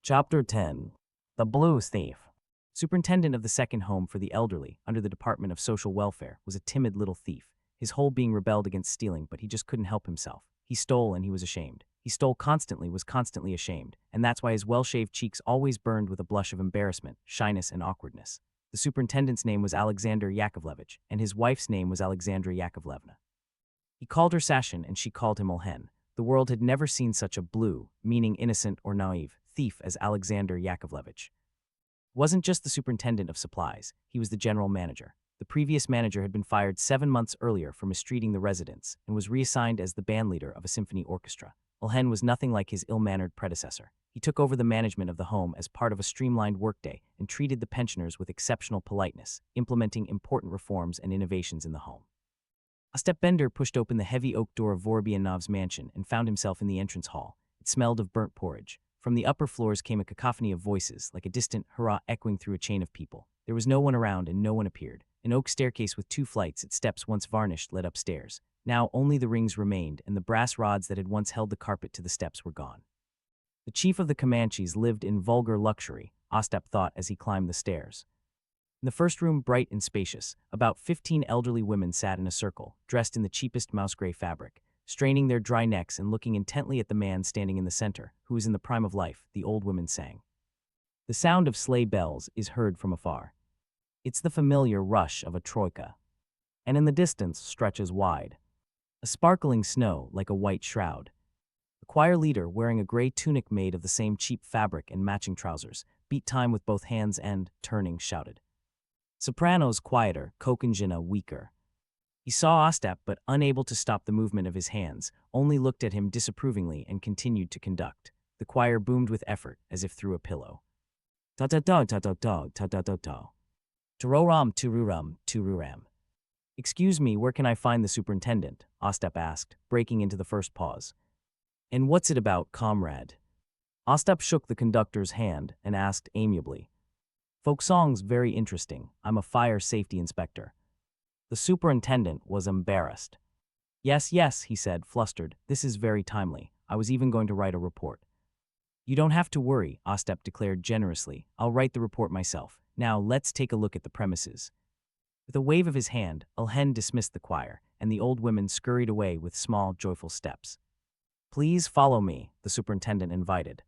Chapter 10. The Blue Thief. Superintendent of the second home for the elderly under the Department of Social Welfare was a timid little thief, his whole being rebelled against stealing, but he just couldn't help himself. He stole and he was ashamed. He stole constantly, was constantly ashamed, and that's why his well-shaved cheeks always burned with a blush of embarrassment, shyness, and awkwardness. The superintendent's name was Alexander Yakovlevich, and his wife's name was Alexandra Yakovlevna. He called her Sashin, and she called him Olhen. The world had never seen such a blue, meaning innocent or naive, thief as Alexander Yakovlevich. Wasn't just the superintendent of supplies, he was the general manager. The previous manager had been fired 7 months earlier for mistreating the residents and was reassigned as the bandleader of a symphony orchestra. Olhen was nothing like his ill-mannered predecessor. He took over the management of the home as part of a streamlined workday and treated the pensioners with exceptional politeness, implementing important reforms and innovations in the home. Ostap Bender pushed open the heavy oak door of Vorobyanov's mansion and found himself in the entrance hall. It smelled of burnt porridge. From the upper floors came a cacophony of voices, like a distant hurrah echoing through a chain of people. There was no one around and no one appeared. An oak staircase with 2 flights, its steps once varnished, led upstairs. Now only the rings remained, and the brass rods that had once held the carpet to the steps were gone. The chief of the Comanches lived in vulgar luxury, Ostap thought as he climbed the stairs. In the first room, bright and spacious, about 15 elderly women sat in a circle, dressed in the cheapest mouse-gray fabric, straining their dry necks and looking intently at the man standing in the center, who was in the prime of life, the old woman sang. The sound of sleigh bells is heard from afar. It's the familiar rush of a troika. And in the distance stretches wide a sparkling snow like a white shroud. The choir leader, wearing a gray tunic made of the same cheap fabric and matching trousers, beat time with both hands and, turning, shouted. Sopranos quieter, Kokanjina weaker. He saw Ostap, but unable to stop the movement of his hands, only looked at him disapprovingly and continued to conduct. The choir boomed with effort, as if through a pillow. Ta-ta-ta, ta-ta-ta, ta-ta-ta-ta. Turoram, tururam, tururam. Excuse me, where can I find the superintendent? Ostap asked, breaking into the first pause. And what's it about, comrade? Ostap shook the conductor's hand and asked amiably. Folk songs very interesting. I'm a fire safety inspector. The superintendent was embarrassed. Yes, he said, flustered. This is very timely. I was even going to write a report. You don't have to worry, Ostap declared generously. I'll write the report myself. Now let's take a look at the premises. With a wave of his hand, Olhen dismissed the choir, and the old women scurried away with small, joyful steps. Please follow me, the superintendent invited.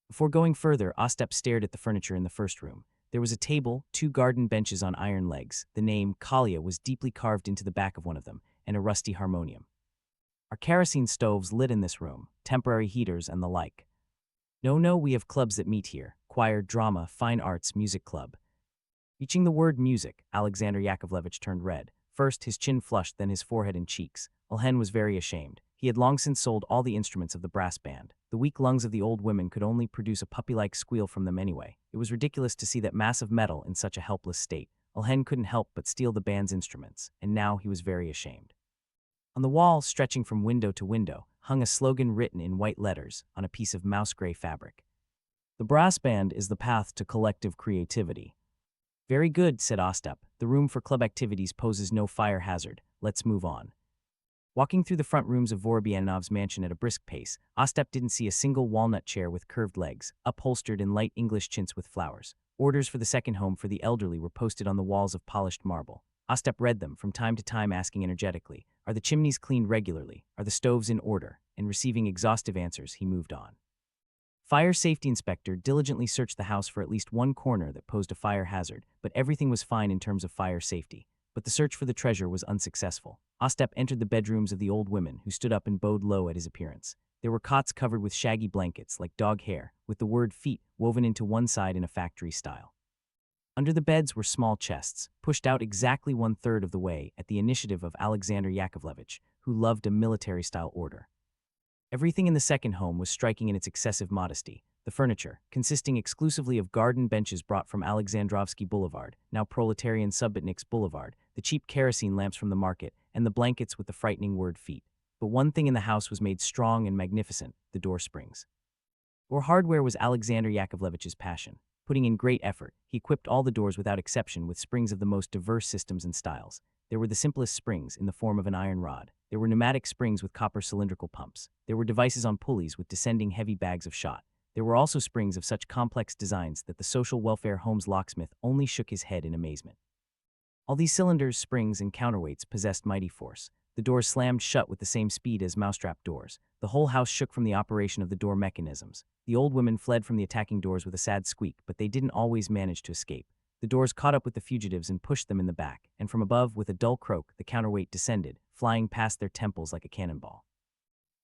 Before going further, Ostap stared at the furniture in the first room. There was a table, 2 garden benches on iron legs. The name Kalia was deeply carved into the back of one of them, and a rusty harmonium. Our kerosene stoves lit in this room, temporary heaters and the like. No, we have clubs that meet here. Choir, drama, fine arts, music club. Reaching the word music, Alexander Yakovlevich turned red. First his chin flushed, then his forehead and cheeks. Olhen was very ashamed. He had long since sold all the instruments of the brass band. The weak lungs of the old women could only produce a puppy-like squeal from them anyway. It was ridiculous to see that mass of metal in such a helpless state. Olhen couldn't help but steal the band's instruments, and now he was very ashamed. On the wall, stretching from window to window, hung a slogan written in white letters on a piece of mouse-gray fabric. The brass band is the path to collective creativity. Very good, said Ostap. The room for club activities poses no fire hazard. Let's move on. Walking through the front rooms of Vorobyanov's mansion at a brisk pace, Ostap didn't see a single walnut chair with curved legs, upholstered in light English chintz with flowers. Orders for the second home for the elderly were posted on the walls of polished marble. Ostap read them, from time to time asking energetically, are the chimneys cleaned regularly? Are the stoves in order? And receiving exhaustive answers, he moved on. Fire safety inspector diligently searched the house for at least one corner that posed a fire hazard, but everything was fine in terms of fire safety. But the search for the treasure was unsuccessful. Ostap entered the bedrooms of the old women, who stood up and bowed low at his appearance. There were cots covered with shaggy blankets, like dog hair, with the word feet woven into one side in a factory style. Under the beds were small chests, pushed out exactly 1/3 of the way at the initiative of Alexander Yakovlevich, who loved a military-style order. Everything in the second home was striking in its excessive modesty. The furniture, consisting exclusively of garden benches brought from Alexandrovsky Boulevard, now Proletarian Subbotniks Boulevard, the cheap kerosene lamps from the market, and the blankets with the frightening word feet. But one thing in the house was made strong and magnificent, the door springs. Door hardware was Alexander Yakovlevich's passion. Putting in great effort, he equipped all the doors without exception with springs of the most diverse systems and styles. There were the simplest springs in the form of an iron rod. There were pneumatic springs with copper cylindrical pumps. There were devices on pulleys with descending heavy bags of shot. There were also springs of such complex designs that the social welfare home's locksmith only shook his head in amazement. All these cylinders, springs, and counterweights possessed mighty force. The doors slammed shut with the same speed as mousetrap doors. The whole house shook from the operation of the door mechanisms. The old women fled from the attacking doors with a sad squeak, but they didn't always manage to escape. The doors caught up with the fugitives and pushed them in the back, and from above, with a dull croak, the counterweight descended, flying past their temples like a cannonball.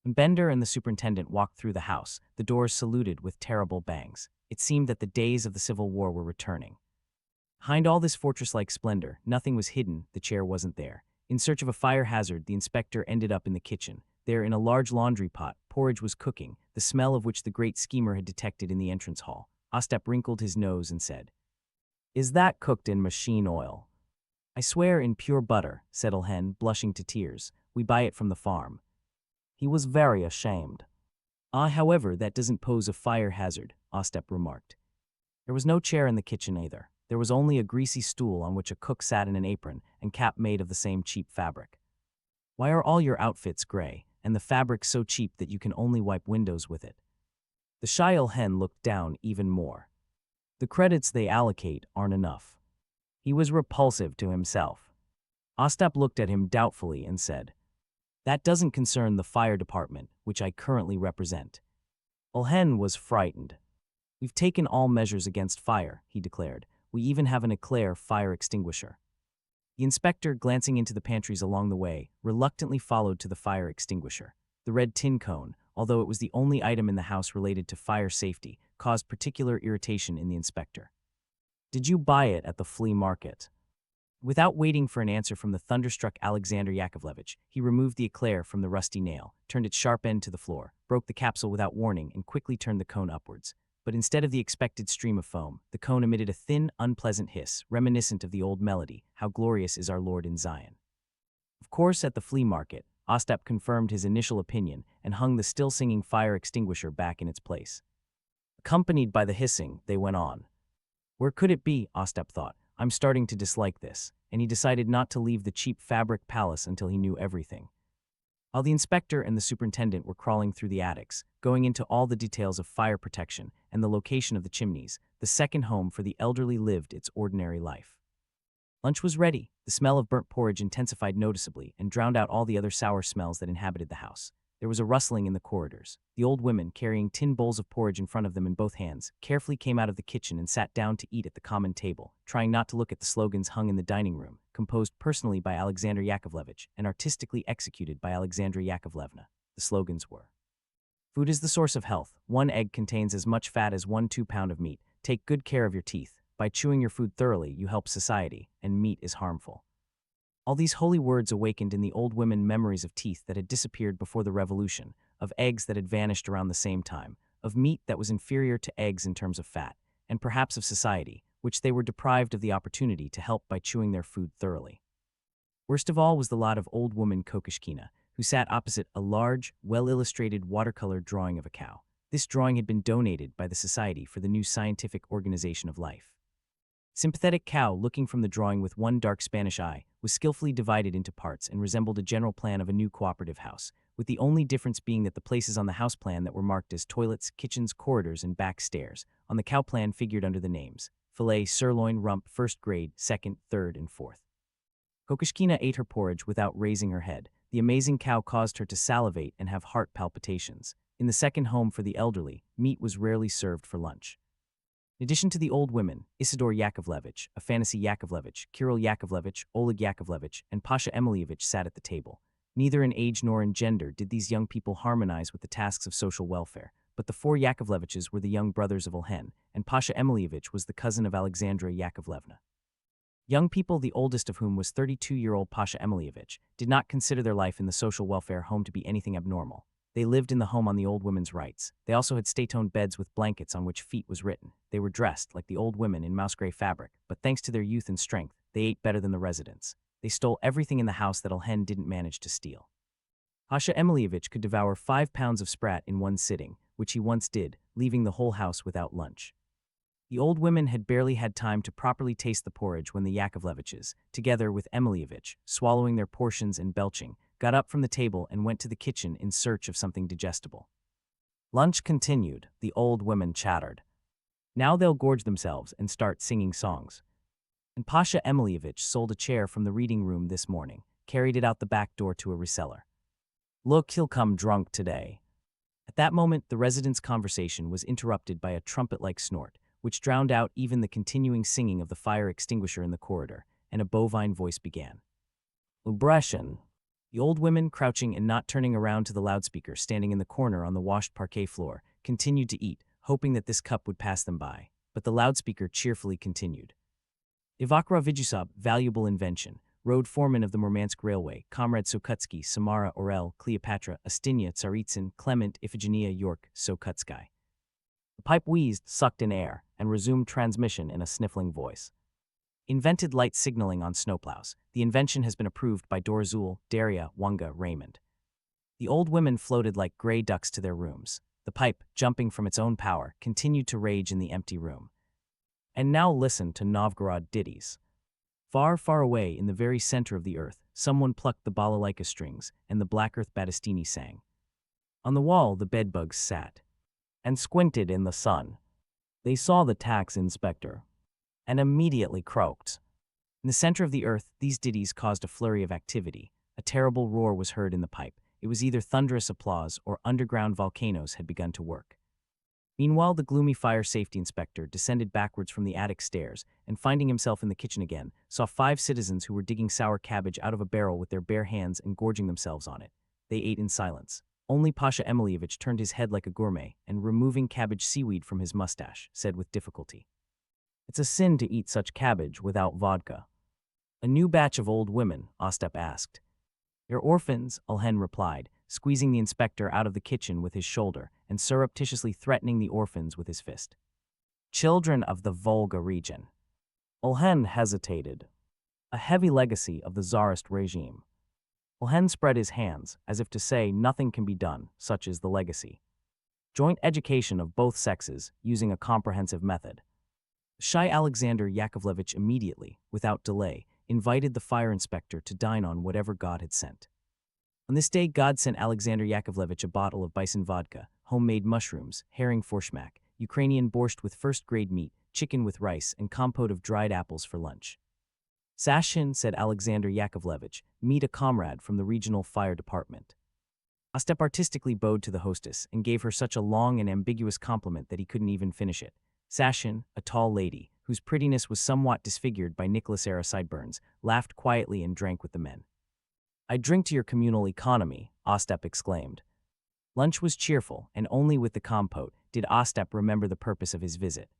When Bender and the superintendent walked through the house, the doors saluted with terrible bangs. It seemed that the days of the Civil War were returning. Behind all this fortress-like splendor, nothing was hidden, the chair wasn't there. In search of a fire hazard, the inspector ended up in the kitchen. There, in a large laundry pot, porridge was cooking, the smell of which the great schemer had detected in the entrance hall. Ostap wrinkled his nose and said, "Is that cooked in machine oil?" "I swear in pure butter," said Ilhen, blushing to tears. "We buy it from the farm." He was very ashamed. However, that doesn't pose a fire hazard," Ostap remarked. There was no chair in the kitchen either. There was only a greasy stool on which a cook sat in an apron and cap made of the same cheap fabric. "Why are all your outfits gray, and the fabric so cheap that you can only wipe windows with it?" The shy Ilhen looked down even more. "The credits they allocate aren't enough." He was repulsive to himself. Ostap looked at him doubtfully and said, "That doesn't concern the fire department, which I currently represent." Ilhen was frightened. "We've taken all measures against fire," he declared. "We even have an eclair fire extinguisher." The inspector, glancing into the pantries along the way, reluctantly followed to the fire extinguisher. The red tin cone, although it was the only item in the house related to fire safety, caused particular irritation in the inspector. "Did you buy it at the flea market?" Without waiting for an answer from the thunderstruck Alexander Yakovlevich, he removed the eclair from the rusty nail, turned its sharp end to the floor, broke the capsule without warning, and quickly turned the cone upwards. But instead of the expected stream of foam, the cone emitted a thin, unpleasant hiss, reminiscent of the old melody, "How glorious is our Lord in Zion." Of course, at the flea market, Ostap confirmed his initial opinion and hung the still-singing fire extinguisher back in its place. Accompanied by the hissing, they went on. Where could it be, Ostap thought. I'm starting to dislike this, and he decided not to leave the cheap fabric palace until he knew everything. While the inspector and the superintendent were crawling through the attics, going into all the details of fire protection and the location of the chimneys, the second home for the elderly lived its ordinary life. Lunch was ready. The smell of burnt porridge intensified noticeably and drowned out all the other sour smells that inhabited the house. There was a rustling in the corridors. The old women, carrying tin bowls of porridge in front of them in both hands, carefully came out of the kitchen and sat down to eat at the common table, trying not to look at the slogans hung in the dining room, composed personally by Alexander Yakovlevich and artistically executed by Alexandra Yakovlevna. The slogans were: "Food is the source of health. 1 egg contains as much fat as 1 2-pound of meat. Take good care of your teeth. By chewing your food thoroughly, you help society, and meat is harmful." All these holy words awakened in the old women memories of teeth that had disappeared before the revolution, of eggs that had vanished around the same time, of meat that was inferior to eggs in terms of fat, and perhaps of society, which they were deprived of the opportunity to help by chewing their food thoroughly. Worst of all was the lot of old woman Kokoshkina, who sat opposite a large, well-illustrated watercolor drawing of a cow. This drawing had been donated by the Society for the New Scientific Organization of Life. Sympathetic cow, looking from the drawing with one dark Spanish eye, was skillfully divided into parts and resembled a general plan of a new cooperative house, with the only difference being that the places on the house plan that were marked as toilets, kitchens, corridors, and back stairs on the cow plan figured under the names: filet, sirloin, rump, first grade, second, third, and fourth. Kokoshkina ate her porridge without raising her head. The amazing cow caused her to salivate and have heart palpitations. In the second home for the elderly, meat was rarely served for lunch. In addition to the old women, Isidor Yakovlevich, Afanasy Yakovlevich, Kirill Yakovlevich, Oleg Yakovlevich, and Pasha Emilyevich sat at the table. Neither in age nor in gender did these young people harmonize with the tasks of social welfare, but the 4 Yakovleviches were the young brothers of Ilhen, and Pasha Emilyevich was the cousin of Alexandra Yakovlevna. Young people, the oldest of whom was 32-year-old Pasha Emilyevich, did not consider their life in the social welfare home to be anything abnormal. They lived in the home on the old women's rights. They also had stay-toned beds with blankets on which feet was written. They were dressed, like the old women, in mouse-gray fabric, but thanks to their youth and strength, they ate better than the residents. They stole everything in the house that Ilhen didn't manage to steal. Pasha Emilyevich could devour 5 pounds of sprat in one sitting, which he once did, leaving the whole house without lunch. The old women had barely had time to properly taste the porridge when the Yakovleviches, together with Emilyevich, swallowing their portions and belching, got up from the table and went to the kitchen in search of something digestible. Lunch continued, the old women chattered. Now they'll gorge themselves and start singing songs. And Pasha Emilyevich sold a chair from the reading room this morning, carried it out the back door to a reseller. Look, he'll come drunk today. At that moment, the resident's conversation was interrupted by a trumpet-like snort, which drowned out even the continuing singing of the fire extinguisher in the corridor, and a bovine voice began. Lubreshin. The old women, crouching and not turning around to the loudspeaker standing in the corner on the washed parquet floor, continued to eat, hoping that this cup would pass them by, but the loudspeaker cheerfully continued. Ivakra Vidusab, valuable invention, road foreman of the Murmansk Railway, Comrade Sokutsky, Samara, Orel, Cleopatra, Astinia, Tsaritsyn, Clement, Iphigenia, York, Sokutsky. The pipe wheezed, sucked in air, and resumed transmission in a sniffling voice. Invented light signaling on snowplows. The invention has been approved by Dorzul, Daria, Wunga, Raymond. The old women floated like gray ducks to their rooms. The pipe, jumping from its own power, continued to rage in the empty room. And now listen to Novgorod ditties. Far, far away in the very center of the earth, someone plucked the balalaika strings, and the black earth Battistini sang. On the wall the bedbugs sat and squinted in the sun. They saw the tax inspector and immediately croaked. In the center of the earth, these ditties caused a flurry of activity. A terrible roar was heard in the pipe. It was either thunderous applause or underground volcanoes had begun to work. Meanwhile, the gloomy fire safety inspector descended backwards from the attic stairs and, finding himself in the kitchen again, saw 5 citizens who were digging sour cabbage out of a barrel with their bare hands and gorging themselves on it. They ate in silence. Only Pasha Emilyevich turned his head like a gourmet and, removing cabbage seaweed from his mustache, said with difficulty, "It's a sin to eat such cabbage without vodka." "A new batch of old women?" Ostap asked. "They're orphans," Ulhen replied, squeezing the inspector out of the kitchen with his shoulder and surreptitiously threatening the orphans with his fist. "Children of the Volga region." Ulhen hesitated. "A heavy legacy of the Tsarist regime." Ulhen spread his hands, as if to say nothing can be done, such is the legacy. Joint education of both sexes, using a comprehensive method. Shy Alexander Yakovlevich immediately, without delay, invited the fire inspector to dine on whatever God had sent. On this day, God sent Alexander Yakovlevich a bottle of bison vodka, homemade mushrooms, herring forschmack, Ukrainian borscht with first-grade meat, chicken with rice, and compote of dried apples for lunch. "Sashin," said Alexander Yakovlevich, "meet a comrade from the regional fire department." Ostap artistically bowed to the hostess and gave her such a long and ambiguous compliment that he couldn't even finish it. Sashin, a tall lady, whose prettiness was somewhat disfigured by Nicholas-era sideburns, laughed quietly and drank with the men. "I drink to your communal economy," Ostap exclaimed. Lunch was cheerful, and only with the compote did Ostap remember the purpose of his visit.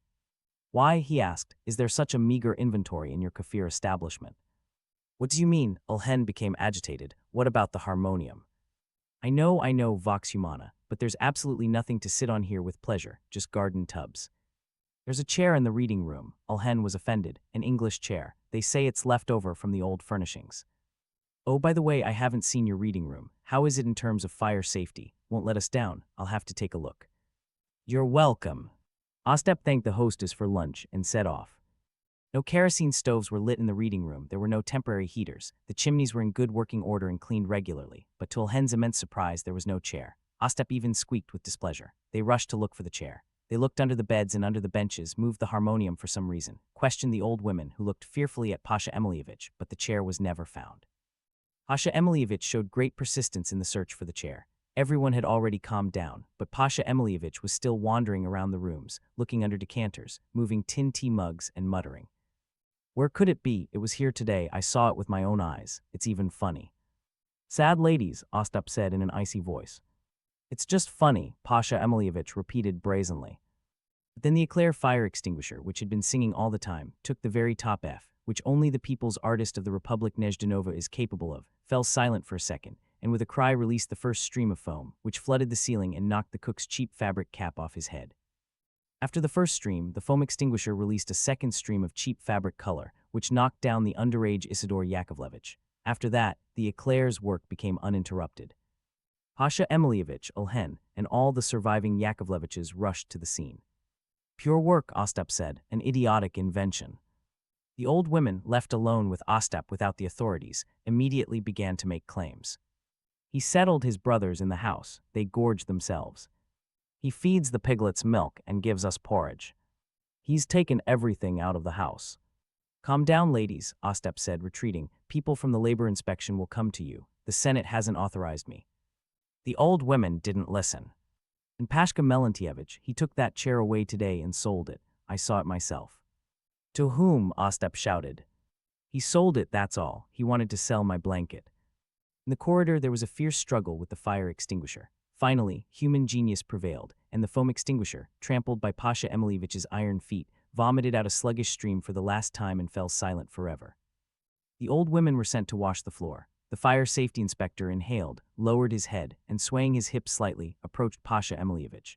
"Why," he asked, "is there such a meager inventory in your Kafir establishment?" "What do you mean?" Ulhen became agitated. "What about the harmonium?" I know, Vox Humana, but there's absolutely nothing to sit on here with pleasure, just garden tubs." "There's a chair in the reading room," Ulhen was offended, "an English chair. They say it's left over from the old furnishings." "Oh, by the way, I haven't seen your reading room. How is it in terms of fire safety? Won't let us down. I'll have to take a look." "You're welcome." Ostap thanked the hostess for lunch and set off. No kerosene stoves were lit in the reading room. There were no temporary heaters. The chimneys were in good working order and cleaned regularly, but to Ulhen's immense surprise, there was no chair. Ostap even squeaked with displeasure. They rushed to look for the chair. They looked under the beds and under the benches, moved the harmonium for some reason, questioned the old women, who looked fearfully at Pasha Emilyevich, but the chair was never found. Pasha Emilyevich showed great persistence in the search for the chair. Everyone had already calmed down, but Pasha Emilyevich was still wandering around the rooms, looking under decanters, moving tin tea mugs, and muttering. "Where could it be? It was here today. I saw it with my own eyes. It's even funny." "Sad ladies," Ostap said in an icy voice. "It's just funny," Pasha Emilyevich repeated brazenly. But then the eclair fire extinguisher, which had been singing all the time, took the very top F, which only the people's artist of the Republic Nezhdanova is capable of, fell silent for a second, and with a cry released the first stream of foam, which flooded the ceiling and knocked the cook's cheap fabric cap off his head. After the first stream, the foam extinguisher released a second stream of cheap fabric color, which knocked down the underage Isidor Yakovlevich. After that, the eclair's work became uninterrupted. Pasha Emilyevich, Ulhen, and all the surviving Yakovleviches rushed to the scene. "Pure work," Ostap said, "an idiotic invention." The old women, left alone with Ostap without the authorities, immediately began to make claims. He settled his brothers in the house. They gorged themselves. He feeds the piglets milk and gives us porridge. He's taken everything out of the house. Calm down, ladies, Ostap said, retreating. People from the labor inspection will come to you. The Senate hasn't authorized me. The old women didn't listen. And Pashka Melentievich, he took that chair away today and sold it. I saw it myself. To whom? Ostap shouted. He sold it, that's all. He wanted to sell my blanket. In the corridor, there was a fierce struggle with the fire extinguisher. Finally, human genius prevailed, and the foam extinguisher, trampled by Pasha Emilievich's iron feet, vomited out a sluggish stream for the last time and fell silent forever. The old women were sent to wash the floor. The fire safety inspector inhaled, lowered his head, and swaying his hips slightly, approached Pasha Emilievich.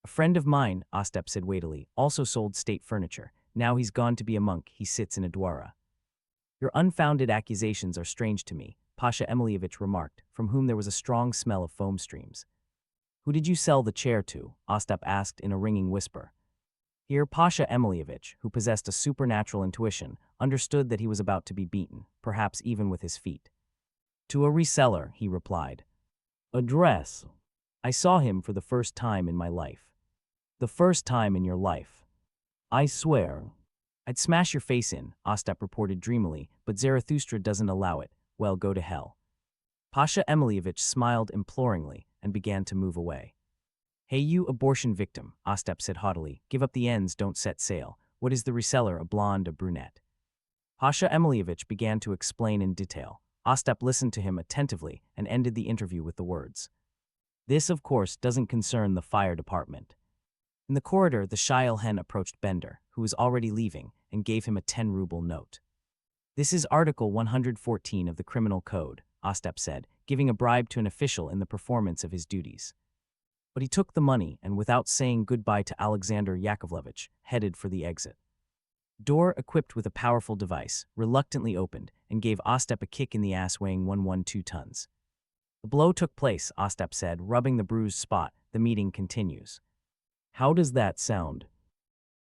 A friend of mine, Ostap said weightily, also sold state furniture. Now he's gone to be a monk, he sits in a dwara. Your unfounded accusations are strange to me, Pasha Emilievich remarked, from whom there was a strong smell of foam streams. Who did you sell the chair to? Ostap asked in a ringing whisper. Here Pasha Emilievich, who possessed a supernatural intuition, understood that he was about to be beaten, perhaps even with his feet. To a reseller, he replied. Address. I saw him for the first time in my life. The first time in your life. I swear. I'd smash your face in, Ostap reported dreamily, but Zarathustra doesn't allow it. Well, go to hell. Pasha Emilievich smiled imploringly and began to move away. Hey, you abortion victim, Ostap said haughtily, give up the ends, don't set sail. What is the reseller, a blonde, a brunette? Pasha Emilievich began to explain in detail. Ostap listened to him attentively and ended the interview with the words. This, of course, doesn't concern the fire department. In the corridor, the Shail hen approached Bender, who was already leaving, and gave him a 10-ruble note. This is Article 114 of the Criminal Code, Ostap said, giving a bribe to an official in the performance of his duties. But he took the money and, without saying goodbye to Alexander Yakovlevich, headed for the exit. Door, equipped with a powerful device, reluctantly opened and gave Ostap a kick in the ass weighing 112 tons. The blow took place, Ostap said, rubbing the bruised spot. The meeting continues. How does that sound?